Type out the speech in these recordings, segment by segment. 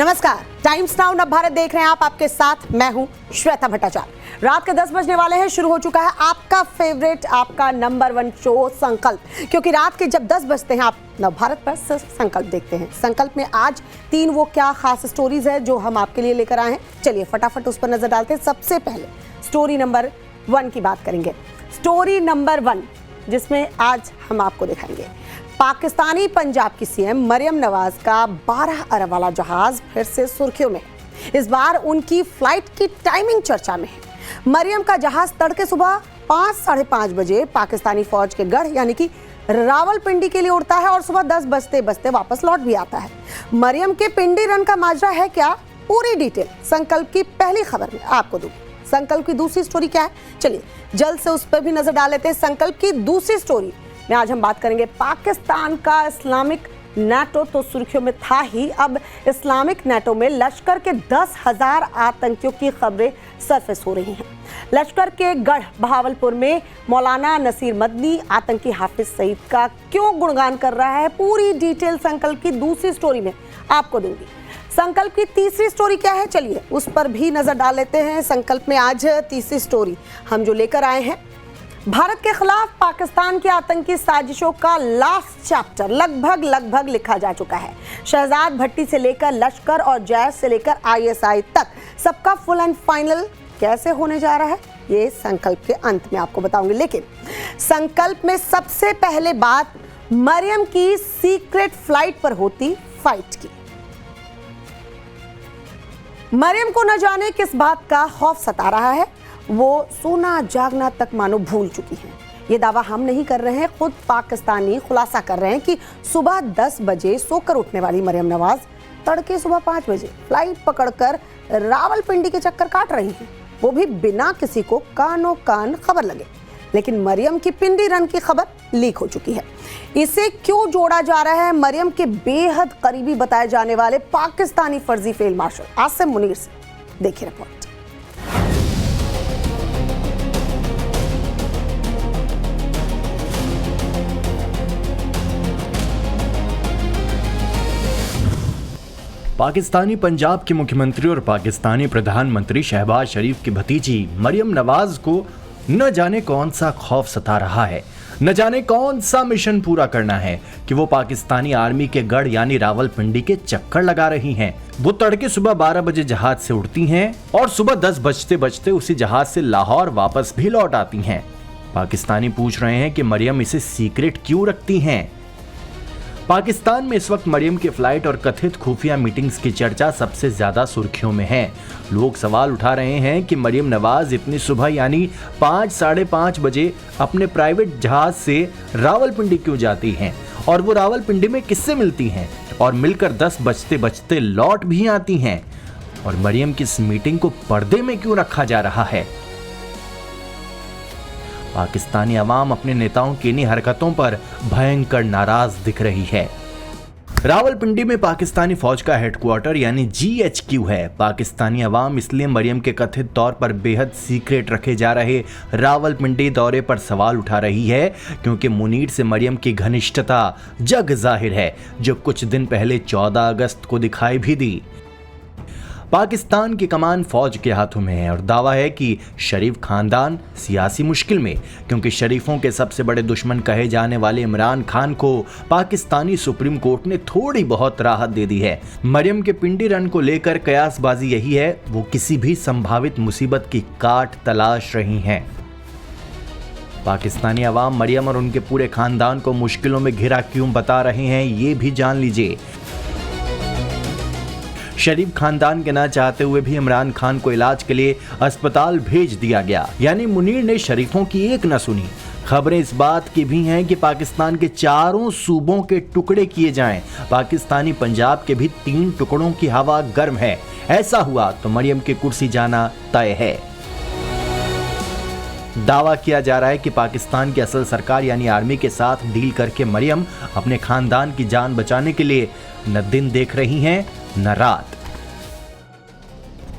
नमस्कार, times Now Nav Bharat देख रहे हैं आप, आपके साथ मैं हूं श्वेता भट्टाचार्य। रात के 10 बजने वाले हैं, शुरू हो चुका है आपका फेवरेट, आपका नंबर 1 शो संकल्प। क्योंकि रात के जब 10 बजते हैं आप नव भारत पर सिर्फ संकल्प देखते हैं। संकल्प में आज 3 वो क्या खास स्टोरीज है जो हम आपके लिए लेकर आए हैं। चलिए फटाफट उस पर नजर डालते हैं। सबसे पहले स्टोरी नंबर 1 की बात करेंगे। स्टोरी नंबर 1 जिसमें आज हम आपको दिखाएंगे पाकिस्तानी पंजाब की सीएम मरियम नवाज का 12 अरब वाला जहाज फिर से सुर्खियों में। इस बार उनकी फ्लाइट की टाइमिंग चर्चा में है। मरियम का जहाज तड़के सुबह 5 – 5:30 बजे पाकिस्तानी फौज के गढ़ यानी कि रावलपिंडी के लिए उड़ता है और सुबह 10 बजते बजते वापस लौट भी आता है। मरियम के पिंडी रन का माजरा है क्या, पूरी डिटेल संकल्प की पहली खबर में आपको दूंगी। संकल्प की दूसरी स्टोरी क्या है, चलिए जल्द से उस पर भी नजर डाल लेते हैं। संकल्प की दूसरी स्टोरी में आज हम बात करेंगे पाकिस्तान का इस्लामिक नेटो तो सुर्खियों में था ही, अब इस्लामिक नेटो में लश्कर के 10,000 आतंकियों की खबरें सरफेस हो रही हैं। लश्कर के गढ़ बहावलपुर में मौलाना नसीर मदनी आतंकी हाफिज सईद का क्यों गुणगान कर रहा है, पूरी डिटेल संकल्प की दूसरी स्टोरी में आपको दूंगी। संकल्प की तीसरी स्टोरी क्या है, चलिए उस पर भी नजर डाल लेते हैं। संकल्प में आज तीसरी स्टोरी हम जो लेकर आए हैं, भारत के खिलाफ पाकिस्तान की आतंकी साजिशों का लास्ट चैप्टर लगभग लिखा जा चुका है। शहजाद भट्टी से लेकर लश्कर और जैश से लेकर ISI तक सबका फुल एंड फाइनल कैसे होने जा रहा है, ये संकल्प के अंत में आपको बताऊंगी। लेकिन संकल्प में सबसे पहले बात मरियम की सीक्रेट फ्लाइट पर होती फाइट की। मरियम को न जाने किस बात का खौफ सता रहा है, वो सोना जागना तक मानो भूल चुकी हैं। ये दावा हम नहीं कर रहे हैं, खुद पाकिस्तानी खुलासा कर रहे हैं कि सुबह 10 बजे सोकर उठने वाली मरियम नवाज तड़के सुबह 5 बजे फ्लाइट पकड़कर रावलपिंडी के चक्कर काट रही हैं, वो भी बिना किसी को कानो कान खबर लगे। लेकिन मरियम की पिंडी रन की खबर लीक हो चुकी है। इसे क्यों जोड़ा जा रहा है मरियम के बेहद करीबी बताए जाने वाले पाकिस्तानी फर्जी फील्ड मार्शल आसिम मुनीर से, देखिए रिपोर्ट। पाकिस्तानी पंजाब के मुख्यमंत्री और पाकिस्तानी प्रधानमंत्री शहबाज शरीफ की भतीजी मरियम नवाज को न जाने कौन सा खौफ सता रहा है, न जाने कौन सा मिशन पूरा करना है कि वो पाकिस्तानी आर्मी के गढ़ यानी रावलपिंडी के चक्कर लगा रही हैं। वो तड़के सुबह 12 बजे जहाज से उड़ती हैं और सुबह 10 बजते बजते उसी जहाज से लाहौर वापस भी लौट आती हैं। पाकिस्तानी पूछ रहे हैं कि मरियम इसे सीक्रेट क्यों रखती हैं। पाकिस्तान में इस वक्त मरियम के फ्लाइट और कथित खुफिया मीटिंग्स की चर्चा सबसे ज्यादा सुर्खियों में है। लोग सवाल उठा रहे हैं कि मरियम नवाज इतनी सुबह यानी 5 – 5:30 बजे अपने प्राइवेट जहाज से रावलपिंडी क्यों जाती हैं और वो रावलपिंडी में किससे मिलती हैं और मिलकर 10 बजते बजते लौट भी आती हैं, और मरियम की इस मीटिंग को पर्दे में क्यों रखा जा रहा है। पाकिस्तानी अवाम अपने नेताओं की इन्हीं हरकतों पर भयंकर नाराज दिख रही है। रावलपिंडी में पाकिस्तानी फौज का हेडक्वार्टर यानी GHQ है। पाकिस्तानी अवाम इसलिए मरियम के कथित तौर पर बेहद सीक्रेट रखे जा रहे रावलपिंडी दौरे पर सवाल उठा रही है क्योंकि मुनीर से मरियम की घनिष्ठता जग जाहिर है, जो कुछ दिन पहले 14 अगस्त को दिखाई भी दी। पाकिस्तान की कमान फौज के हाथों में है और दावा है कि शरीफ खानदान सियासी मुश्किल में, क्योंकि शरीफों के सबसे बड़े दुश्मन कहे जाने वाले इमरान खान को पाकिस्तानी सुप्रीम कोर्ट ने थोड़ी बहुत राहत दे दी है। मरियम के पिंडी रन को लेकर कयासबाजी यही है, वो किसी भी संभावित मुसीबत की काट तलाश रही हैं। पाकिस्तानी अवाम मरियम और उनके पूरे खानदान को मुश्किलों में घिरा क्यों बता रहे हैं, ये भी जान लीजिए। शरीफ खानदान के ना चाहते हुए भी इमरान खान को इलाज के लिए अस्पताल भेज दिया गया, यानी मुनीर ने शरीफों की एक न सुनी। खबरें इस बात की भी हैं कि पाकिस्तान के चारों सूबों के टुकड़े किए जाएं। पाकिस्तानी पंजाब के भी 3 टुकड़ों की हवा गर्म है। ऐसा हुआ तो मरियम की कुर्सी जाना तय है। दावा किया जा रहा है कि पाकिस्तान की असल सरकार यानी आर्मी के साथ डील करके मरियम अपने खानदान की जान बचाने के लिए न दिन देख रही हैं न रात।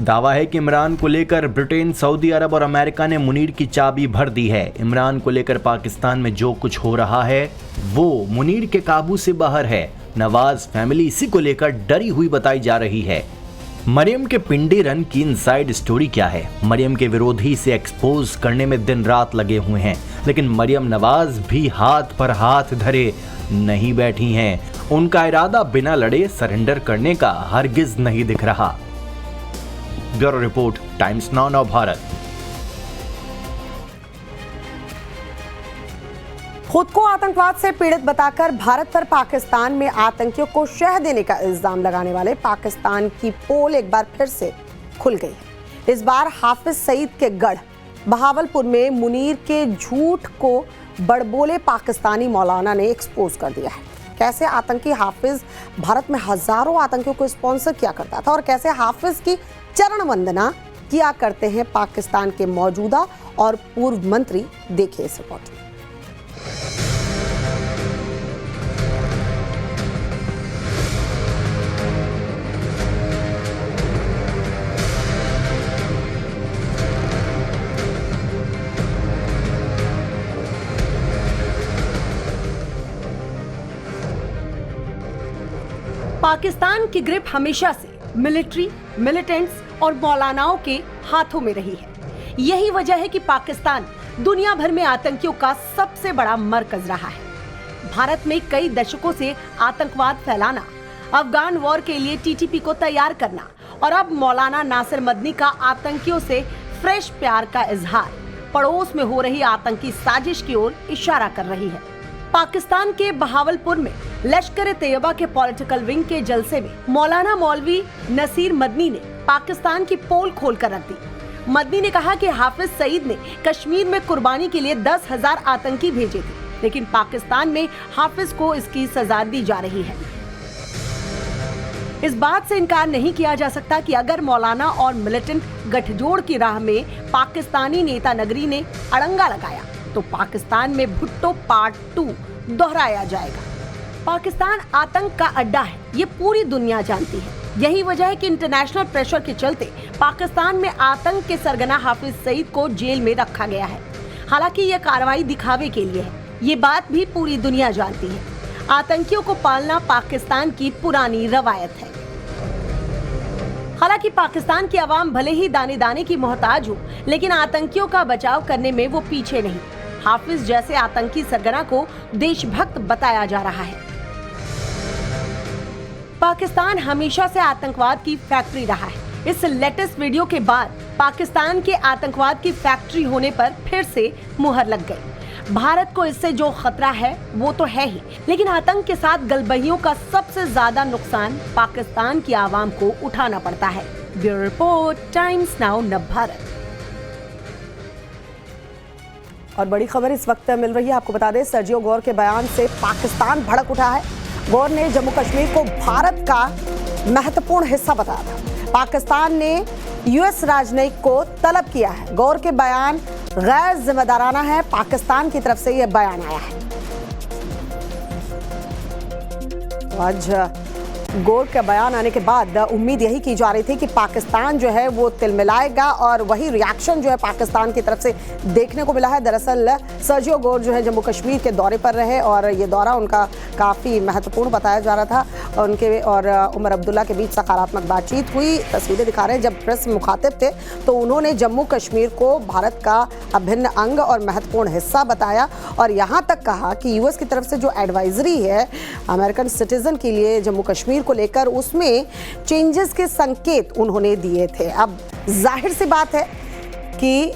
दावा है कि इमरान को लेकर ब्रिटेन, सऊदी अरब और अमेरिका ने मुनीर की चाबी भर दी है। इमरान को लेकर पाकिस्तान में जो कुछ हो रहा है वो मुनीर के काबू से बाहर है। नवाज फैमिली इसी को लेकर डरी हुई बताई जा रही है। मरियम के पिंडी रन की इनसाइड स्टोरी क्या है? मरियम के विरोधी से एक्सपोज करने में दिन रात लगे हुए हैं, लेकिन मरियम नवाज भी हाथ पर हाथ धरे नहीं बैठी हैं। उनका इरादा बिना लड़े सरेंडर करने का हरगिज नहीं दिख रहा। Bureau report, Times now Navbharat. खुद को आतंकवाद से पीड़ित बताकर भारत पर पाकिस्तान में आतंकियों को शह देने का इल्जाम लगाने वाले पाकिस्तान की पोल एक बार फिर से खुल गई है। इस बार हाफिज सईद के गढ़ बहावलपुर में मुनीर के झूठ को बड़बोले पाकिस्तानी मौलाना ने एक्सपोज कर दिया है। कैसे आतंकी हाफिज भारत में हजारों आतंकियों को स्पॉन्सर किया करता था और कैसे हाफिज की चरण वंदना किया करते हैं पाकिस्तान के मौजूदा और पूर्व मंत्री, देखिए इस रिपोर्ट में। पाकिस्तान की ग्रिप हमेशा से मिलिट्री, मिलिटेंट्स और मौलानाओं के हाथों में रही है। यही वजह है कि पाकिस्तान दुनिया भर में आतंकियों का सबसे बड़ा मरकज रहा है। भारत में कई दशकों से आतंकवाद फैलाना, अफगान वॉर के लिए टीटीपी को तैयार करना और अब मौलाना नासिर मदनी का आतंकियों से फ्रेश प्यार का इजहार पड़ोस में हो रही आतंकी साजिश की ओर इशारा कर रही है। पाकिस्तान के बहावलपुर में लश्कर-ए-तैयबा के पॉलिटिकल विंग के जलसे में मौलाना मौलवी नसीर मदनी ने पाकिस्तान की पोल खोलकर रख दी। मदनी ने कहा कि हाफिज सईद ने कश्मीर में कुर्बानी के लिए 10,000 आतंकी भेजे थे, लेकिन पाकिस्तान में हाफिज को इसकी सजा दी जा रही है। इस बात से इनकार नहीं किया जा सकता कि अगर मौलाना और मिलिटेंट गठजोड़ की राह में पाकिस्तानी नेता नगरी ने अड़ंगा लगाया तो पाकिस्तान में भुट्टो पार्ट 2 दोहराया जाएगा। पाकिस्तान आतंक का अड्डा है, ये पूरी दुनिया जानती है। यही वजह है कि इंटरनेशनल प्रेशर के चलते पाकिस्तान में आतंक के सरगना हाफिज सईद को जेल में रखा गया है। हालांकि ये कार्रवाई दिखावे के लिए है, ये बात भी पूरी दुनिया जानती है। आतंकियों को पालना पाकिस्तान की पुरानी रवायत है। हालांकि पाकिस्तान की आवाम भले ही दाने दाने की मोहताज हो, लेकिन आतंकियों का बचाव करने में वो पीछे नहीं। हाफिज जैसे आतंकी सरगना को देशभक्त बताया जा रहा है। पाकिस्तान हमेशा से आतंकवाद की फैक्ट्री रहा है। इस लेटेस्ट वीडियो के बाद पाकिस्तान के आतंकवाद की फैक्ट्री होने पर फिर से मुहर लग गई। भारत को इससे जो खतरा है वो तो है ही, लेकिन आतंक के साथ गलबहियों का सबसे ज्यादा नुकसान पाकिस्तान की आवाम को उठाना पड़ता है। Bureau report, Times now Navbharat. और बड़ी खबर इस वक्त मिल रही है, आपको बता दें सर्जियो गौर के बयान से पाकिस्तान भड़क उठा है। गौर ने जम्मू कश्मीर को भारत का महत्वपूर्ण हिस्सा बताया था। पाकिस्तान ने यूएस राजनयिक को तलब किया है। गौर के बयान गैर जिम्मेदाराना है, पाकिस्तान की तरफ से यह बयान आया है। आज गौर का बयान आने के बाद उम्मीद यही की जा रही थी कि पाकिस्तान जो है वो तिलमिलाएगा और वही रिएक्शन जो है पाकिस्तान की तरफ से देखने को मिला है। दरअसल सर्जियो गौर जो है जम्मू कश्मीर के दौरे पर रहे और ये दौरा उनका काफ़ी महत्वपूर्ण बताया जा रहा था। उनके और उमर अब्दुल्ला के बीच सकारात्मक बातचीत हुई। तस्वीरें दिखा रहे हैं, जब प्रेस मुखातिब थे तो उन्होंने जम्मू कश्मीर को भारत का अभिन्न अंग और महत्वपूर्ण हिस्सा बताया और यहाँ तक कहा कि यूएस की तरफ से जो एडवाइजरी है अमेरिकन सिटीजन के लिए जम्मू कश्मीर को लेकर, उसमें चेंजेस के संकेत उन्होंने दिए थे। अब जाहिर सी बात है कि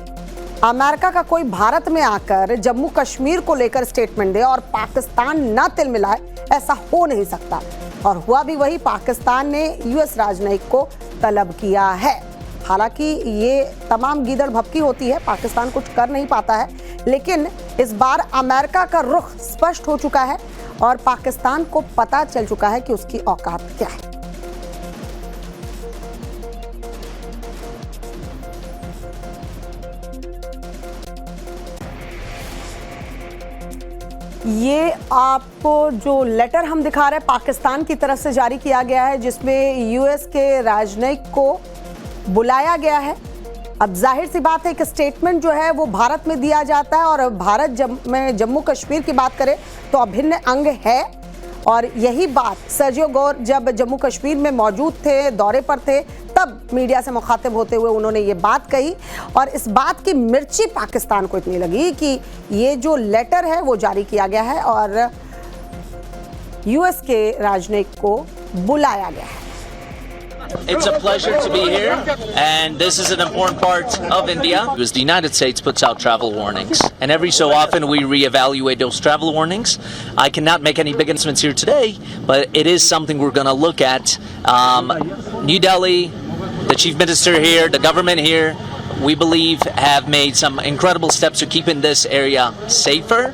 अमेरिका का कोई भारत में आकर जम्मू कश्मीर को लेकर स्टेटमेंट दे और पाकिस्तान न तिलमिलाए, ऐसा हो नहीं सकता। और हुआ भी वही, पाकिस्तान ने यूएस राजनयिक को तलब किया है। हालांकि ये तमाम गीदड़ भभकी होती है, पाकिस्तान कुछ कर नहीं पाता है, लेकिन इस बार अमेरिका का रुख स्पष्ट हो चुका है और पाकिस्तान को पता चल चुका है कि उसकी औकात क्या है। ये आपको जो लेटर हम दिखा रहे हैं पाकिस्तान की तरफ से जारी किया गया है, जिसमें यूएस के राजनयिक को बुलाया गया है। अब जाहिर सी बात है कि स्टेटमेंट जो है वो भारत में दिया जाता है और भारत में जम्मू कश्मीर की बात करें तो अभिन्न अंग है और यही बात सर्जियो गौर जब जम्मू कश्मीर में मौजूद थे, दौरे पर थे, तब मीडिया से मुखातिब होते हुए उन्होंने ये बात कही और इस बात की मिर्ची पाकिस्तान को इतनी लगी कि ये जो लेटर है वो जारी किया गया है और यूएस के राजनयिक को बुलाया गया है। It's a pleasure to be here, and this is an important part of India. Because the United States puts out travel warnings, and every so often we reevaluate those travel warnings. I cannot make any big announcements here today, but it is something we're going to look at. New Delhi, the Chief Minister here, the government here, we believe have made some incredible steps to keeping this area safer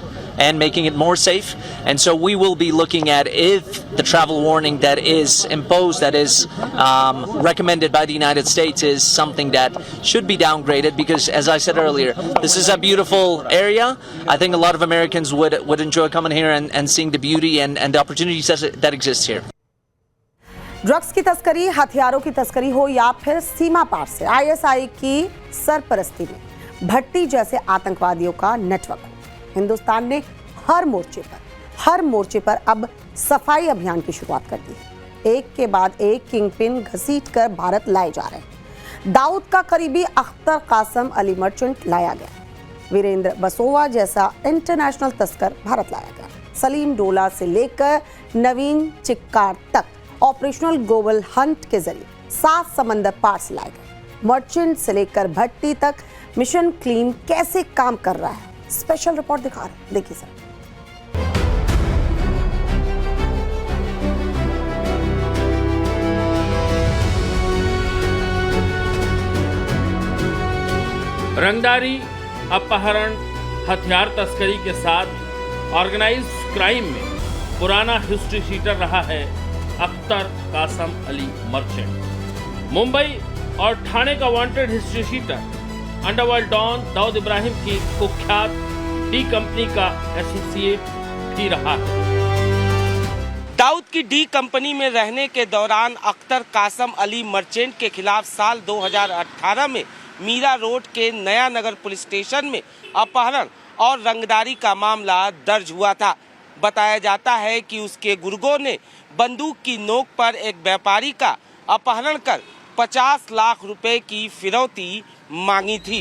and making it more safe. And so we will be looking at if the travel warning that is imposed, that is recommended by the United States, is something that should be downgraded, because as I said earlier, this is a beautiful area. I think a lot of Americans would enjoy coming here and seeing the beauty and the opportunities that exist here. Drugs की तस्करी, हथियारों की तस्करी हो या फिर सीमा पार से ISI की सरपरस्ती में भट्टी जैसे आतंकवादियों का नेटवर्क हो, हिंदुस्तान ने हर मोर्चे पर अब सफाई अभियान की शुरुआत कर दी है। एक के बाद एक किंगपिन घसीटकर भारत लाए जा रहे हैं। दाऊद का करीबी अख्तर कासम अली मर्चेंट लाया गया, वीरेंद्र बसोवा जैसा इंटरनेशनल तस्कर भारत लाया गया, सलीम डोला से लेकर नवीन चिक्कार तक ऑपरेशनल ग्लोबल हंट के जरिए 7 समंदर पार से लाए गए। मर्चेंट से लेकर भट्टी तक मिशन क्लीन कैसे काम कर रहा है, स्पेशल रिपोर्ट दिखा रहे हैं, देखिए सर। रंगदारी, अपहरण, हथियार तस्करी के साथ ऑर्गेनाइज्ड क्राइम में पुराना हिस्ट्री शीटर रहा है अख्तर कासम अली मर्चेंट। मुंबई और ठाणे का wanted history sheeter, underworld don Dawood Ibrahim की कुख्यात डी कंपनी का एसोसिएट भी रहा है। दाऊद की डी कंपनी में रहने के दौरान अख्तर कासम अली मर्चेंट के खिलाफ साल 2018 में मीरा रोड के नया नगर पुलिस स्टेशन में अपहरण और रंगदारी का मामला दर्ज हुआ था। बताया जाता है कि उसके गुर्गों ने बंदूक की नोक पर एक व्यापारी का अपहरण कर 50 लाख रुपए की फिरौती मांगी थी।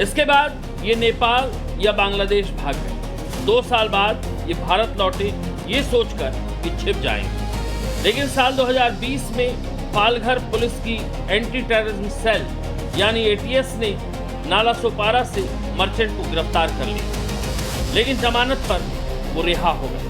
इसके बाद ये नेपाल या बांग्लादेश भाग गए। 2 साल बाद ये भारत लौटे, ये सोचकर कि छिप जाएंगे। लेकिन साल 2020 में पालघर पुलिस की एंटी टेररिज्म सेल यानी एटीएस ने नाला सोपारा से मर्चेंट को गिरफ्तार कर लिया, लेकिन जमानत पर वो रिहा हो गए।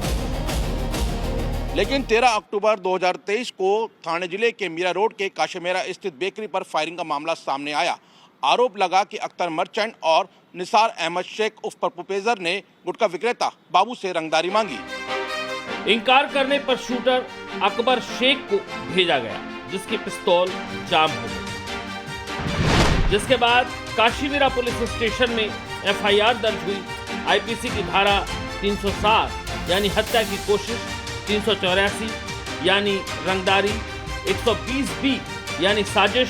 लेकिन 13 अक्टूबर 2023 को ठाणे जिले के मीरा रोड के काशमेरा स्थित बेकरी पर फायरिंग का मामला सामने आया। आरोप लगा कि अख्तर मर्चेंट और निसार अहमद शेख उर्फ पप्पू पेजर ने गुटखा विक्रेता बाबू से रंगदारी मांगी। इनकार करने पर शूटर अकबर शेख को भेजा गया, जिसकी पिस्तौल जाम हो गई। जिसके बाद काशीमीरा पुलिस स्टेशन में एफआईआर दर्ज हुई। आईपीसी की धारा 307 यानी हत्या की कोशिश, 384 यानी रंगदारी, 120B यानी साजिश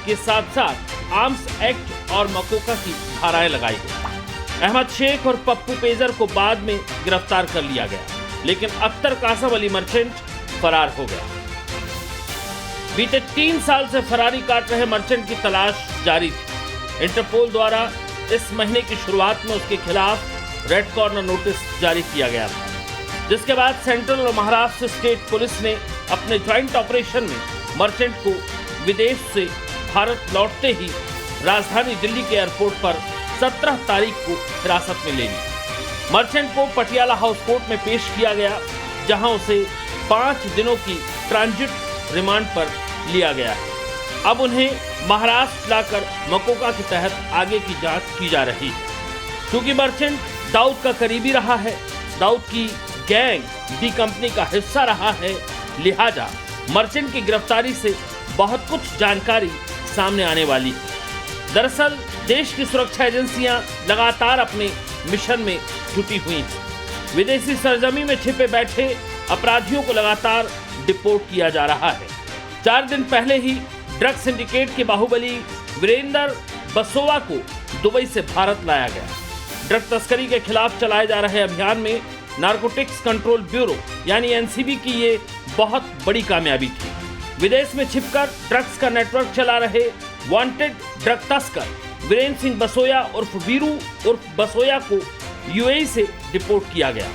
के साथ साथ आर्म्स एक्ट और मकोका की धाराएं लगाई गई। अहमद शेख और पप्पू पेजर को बाद में गिरफ्तार कर लिया गया, लेकिन अख्तर कासम अली मर्चेंट फरार हो गया। बीते 3 साल से फरारी काट रहे मर्चेंट की तलाश जारी थी। इंटरपोल द्वारा इस महीने की शुरुआत में उसके खिलाफ रेड कॉर्नर नोटिस जारी किया गया था, जिसके बाद सेंट्रल और महाराष्ट्र स्टेट पुलिस ने अपने ज्वाइंट ऑपरेशन में मर्चेंट को विदेश से भारत लौटते ही राजधानी दिल्ली के एयरपोर्ट पर 17 तारीख को हिरासत में ले ली। मर्चेंट को पटियाला हाउस कोर्ट में पेश किया गया, जहां उसे 5 दिनों की ट्रांजिट रिमांड पर लिया गया है। अब उन्हें महाराष्ट्र लाकर मकोका के तहत आगे की जांच की जा रही है। क्योंकि मर्चेंट दाऊद का करीबी रहा है, दाऊद की गैंग डी कंपनी का हिस्सा रहा है, लिहाजा मर्चेंट की गिरफ्तारी से बहुत कुछ जानकारी सामने आने वाली है। दरअसल देश की सुरक्षा एजेंसियां लगातार अपने मिशन में जुटी हुई हैं। विदेशी सरजमी में छिपे बैठे अपराधियों को लगातार डिपोर्ट किया जा रहा है। 4 दिन पहले ही ड्रग सिंडिकेट के बाहुबली वीरेंद्र बसोवा को दुबई से भारत लाया गया। ड्रग तस्करी के खिलाफ चलाए जा रहे अभियान में नारकोटिक्स कंट्रोल ब्यूरो यानी एनसीबी की ये बहुत बड़ी कामयाबी थी। विदेश में छिपकर ड्रग्स का नेटवर्क चला रहे वांटेड ड्रग तस्कर वीरेंद्र सिंह बसोया उर्फ वीरू उर्फ बसोया को यूएई से डिपोर्ट किया गया।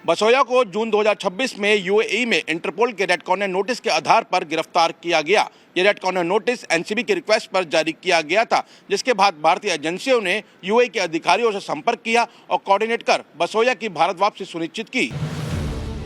बसोया को जून 2026 में यूएई में इंटरपोल के रेड कॉर्नर नोटिस के आधार पर गिरफ्तार किया गया। ये रेड कॉर्नर नोटिस एनसीबी की रिक्वेस्ट पर जारी किया गया था, जिसके बाद भारतीय एजेंसियों ने यूएई के अधिकारियों से संपर्क किया और कोऑर्डिनेट कर बसोया की भारत वापसी सुनिश्चित की।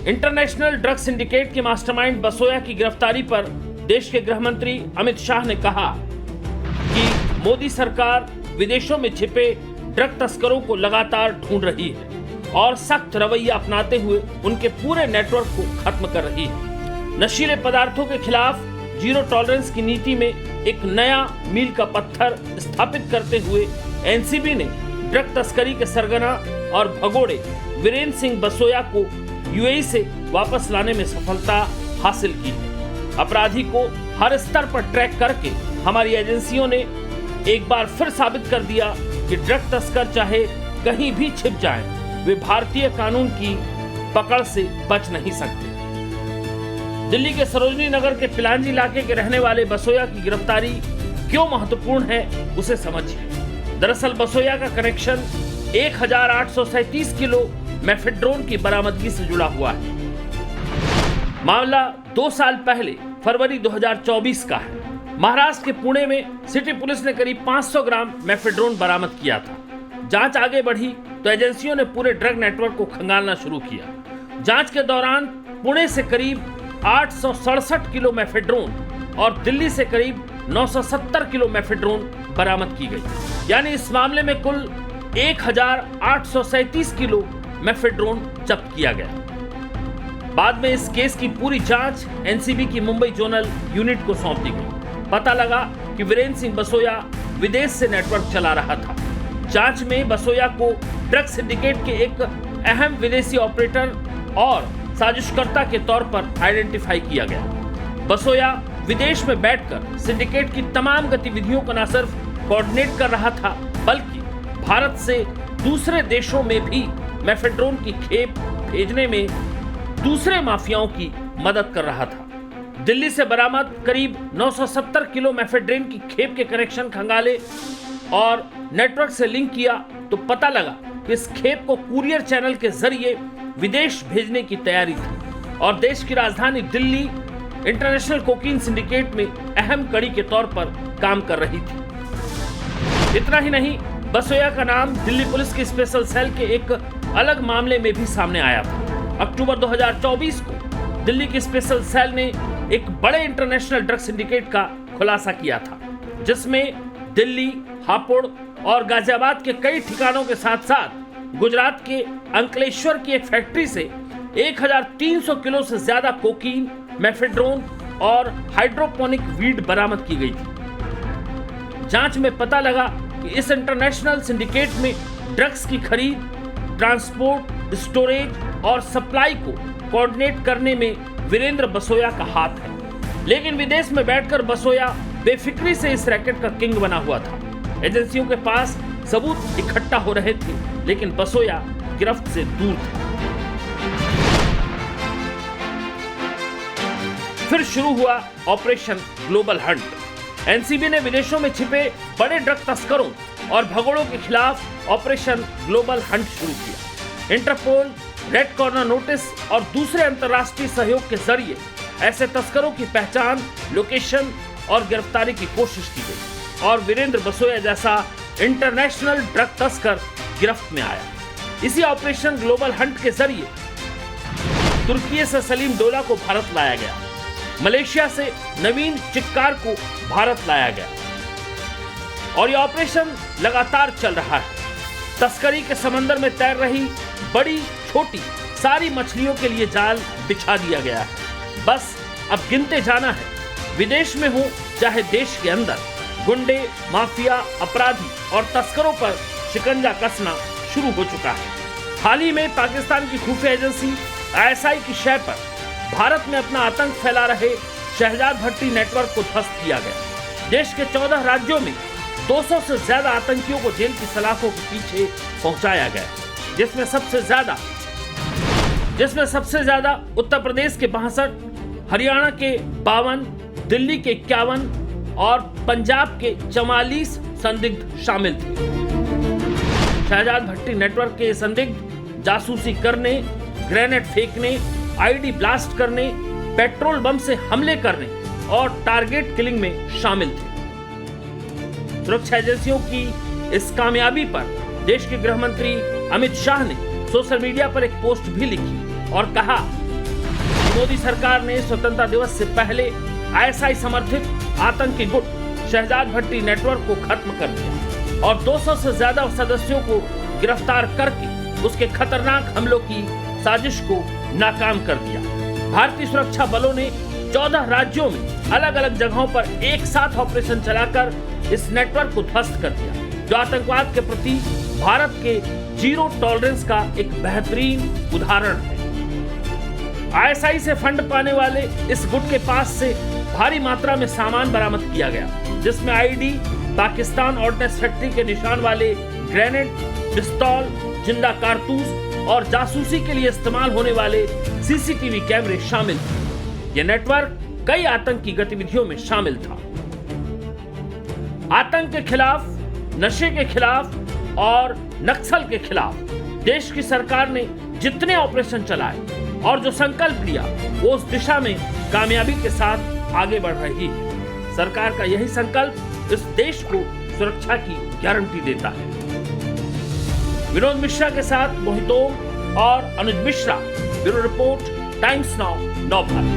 इंटरनेशनल ड्रग सिंडिकेट के मास्टरमाइंड बसोया की गिरफ्तारी पर देश के गृह मंत्री अमित शाह ने कहा कि मोदी सरकार विदेशों में छिपे ड्रग तस्करों को लगातार ढूंढ रही है और सख्त रवैया अपनाते हुए उनके पूरे नेटवर्क को खत्म कर रही है। नशीले पदार्थों के खिलाफ जीरो टॉलरेंस की नीति में एक नया मील का पत्थर स्थापित करते हुए एनसीबी ने ड्रग तस्करी के सरगना और भगोड़े वीरेंद्र सिंह बसोया को यूएई से वापस लाने में सफलता हासिल की है। अपराधी को हर स्तर पर ट्रैक करके हमारी एजेंसियों ने एक बार फिर साबित कर दिया कि ड्रग तस्कर चाहे कहीं भी छिप जाएं, वे भारतीय कानून की पकड़ से बच नहीं सकते। दिल्ली के सरोजनी नगर के पिलांजी इलाके के रहने वाले बसोया की गिरफ्तारी क्यों महत्वपूर्ण है, उसे समझिए। दरअसल बसोया का कनेक्शन 1837 किलो मेफेड्रोन की बरामदगी से जुड़ा हुआ है। मामला 2 साल पहले फरवरी 2024 का है। महाराष्ट्र के पुणे में सिटी पुलिस ने करीब 500 ग्राम मेफेड्रोन बरामद किया था। जांच आगे बढ़ी तो एजेंसियों ने पूरे ड्रग नेटवर्क को खंगालना शुरू किया। जांच के दौरान पुणे से करीब 867 किलो मेफेड्रोन और दिल्ली से करीब 970 किलो मेफेड्रोन बरामद की गई। यानी इस मामले में कुल 1837 किलो मेफेड्रोन जब्त किया गया। बाद में इस केस की पूरी जांच एनसीबी की मुंबई जोनल यूनिट को सौंप दी गई। पता लगा कि वीरेंद्र सिंह बसोया विदेश से नेटवर्क चला रहा था। जांच में बसोया को ड्रग सिंडिकेट के एक अहम विदेशी ऑपरेटर और साजिशकर्ता के तौर पर आइडेंटिफाई किया गया। बसोया विदेश में बैठकर सिंडिकेट की तमाम गतिविधियों को न सिर्फ कोऑर्डिनेट कर रहा था, बल्कि भारत से दूसरे देशों में भी मेफेड्रोन की खेप भेजने में दूसरे माफियाओं की मदद कर रहा था। दिल्ली से बरामद करीब 970 किलो मेफेड्रोन की खेप के कनेक्शन खंगाले और नेटवर्क से लिंक किया तो पता लगा कि इस खेप को कुरियर चैनल के जरिए विदेश भेजने की तैयारी थी और देश की राजधानी दिल्ली इंटरनेशनल कोकीन सिंडिकेट में अहम कड़ी के तौर पर काम कर रही थी। इतना ही नहीं, बसोया का नाम दिल्ली पुलिस की स्पेशल सेल के एक अलग मामले में भी सामने आया था। अक्टूबर 2024 को दिल्ली की स्पेशल सेल ने एक बड़े इंटरनेशनल ड्रग सिंडिकेट का खुलासा किया था, जिसमें दिल्ली, हापुड़ और गाजियाबाद के कई ठिकानों के साथ साथ गुजरात के अंकलेश्वर की एक फैक्ट्री से 1300 किलो से ज्यादा कोकीन, मेफेड्रोन और हाइड्रोपोनिक वीड बरामद की गई थी। जांच में पता लगा कि इस इंटरनेशनल सिंडिकेट में ड्रग्स की खरीद, ट्रांसपोर्ट, स्टोरेज और सप्लाई को कोऑर्डिनेट करने में वीरेंद्र बसोया का हाथ है। लेकिन विदेश में बैठकर बसोया बेफिक्री से इस रैकेट का किंग बना हुआ था। एजेंसियों के पास सबूत इकट्ठा हो रहे थे, लेकिन बसोया गिरफ्त से दूर था। फिर शुरू हुआ ऑपरेशन ग्लोबल हंट। एनसीबी ने विदेशों में छिपे बड़े ड्रग तस्करों और भगोड़ों के खिलाफ ऑपरेशन ग्लोबल हंट शुरू किया। इंटरपोल, रेड कॉर्नर नोटिस और दूसरे अंतर्राष्ट्रीय सहयोग के जरिए ऐसे तस्करों की पहचान, लोकेशन और गिरफ्तारी की कोशिश की गई और वीरेंद्र बसोया जैसा इंटरनेशनल ड्रग तस्कर गिरफ्त में आया। इसी ऑपरेशन ग्लोबल हंट के जरिए तुर्की से सलीम डोला को भारत लाया गया, मलेशिया से नवीन चिक्कार को भारत लाया गया और यह ऑपरेशन लगातार चल रहा है। तस्करी के समंदर में तैर रही बड़ी छोटी सारी मछलियों के लिए जाल बिछा दिया गया है। बस अब गिनते जाना है। विदेश में हो चाहे देश के अंदर, गुंडे, माफिया, अपराधी और तस्करों पर शिकंजा कसना शुरू हो चुका है। हाल ही में पाकिस्तान की खुफिया एजेंसी ISI की शय पर भारत में अपना आतंक फैला रहे शहजाद भट्टी नेटवर्क को ध्वस्त किया गया। देश के 14 राज्यों में 200 से ज्यादा आतंकियों को जेल की सलाखों के पीछे पहुंचाया गया, जिसमें सबसे ज्यादा जिसमें सबसे ज्यादा उत्तर प्रदेश के 62, हरियाणा के 52, दिल्ली के 51 और पंजाब के 44 संदिग्ध शामिल थे। शहजाद भट्टी नेटवर्क के संदिग्ध जासूसी करने, ग्रेनेड फेंकने, आईडी ब्लास्ट करने, पेट्रोल बम से हमले करने और टारगेट किलिंग में शामिल थे। सुरक्षा एजेंसियों की इस कामयाबी पर देश के गृह मंत्री अमित शाह ने सोशल मीडिया पर एक पोस्ट भी लिखी और कहा, मोदी सरकार ने स्वतंत्रता दिवस से पहले आईएसआई समर्थित आतंकी गुट शहजाद भट्टी नेटवर्क को खत्म कर दिया और 200 से ज्यादा सदस्यों को गिरफ्तार करके उसके खतरनाक हमलों की साजिश को नाकाम कर दिया। भारतीय सुरक्षा बलों ने 14 राज्यों में अलग अलग जगहों पर एक साथ ऑपरेशन चलाकर इस नेटवर्क को ध्वस्त कर दिया, जो आतंकवाद के प्रति भारत के जीरो टॉलरेंस का एक बेहतरीन उदाहरण है। आईएसआई से फंड पाने वाले इस गुट के पास से भारी मात्रा में सामान बरामद किया गया, जिसमें आईडी, पाकिस्तान ऑर्डिनेंस फैक्ट्री के निशान वाले ग्रेनेड, पिस्तौल, जिंदा कारतूस और जासूसी के लिए इस्तेमाल होने वाले सीसीटीवी कैमरे शामिल थे। यह नेटवर्क कई आतंकी गतिविधियों में शामिल था। आतंक के खिलाफ, नशे के खिलाफ और नक्सल के खिलाफ देश की सरकार ने जितने ऑपरेशन चलाए और जो संकल्प लिया, वो उस दिशा में कामयाबी के साथ आगे बढ़ रही है। सरकार का यही संकल्प इस देश को सुरक्षा की गारंटी देता है। विनोद मिश्रा के साथ मोहित ओम और Anuj Mishra, bureau report, Times Now, Nav Bharat.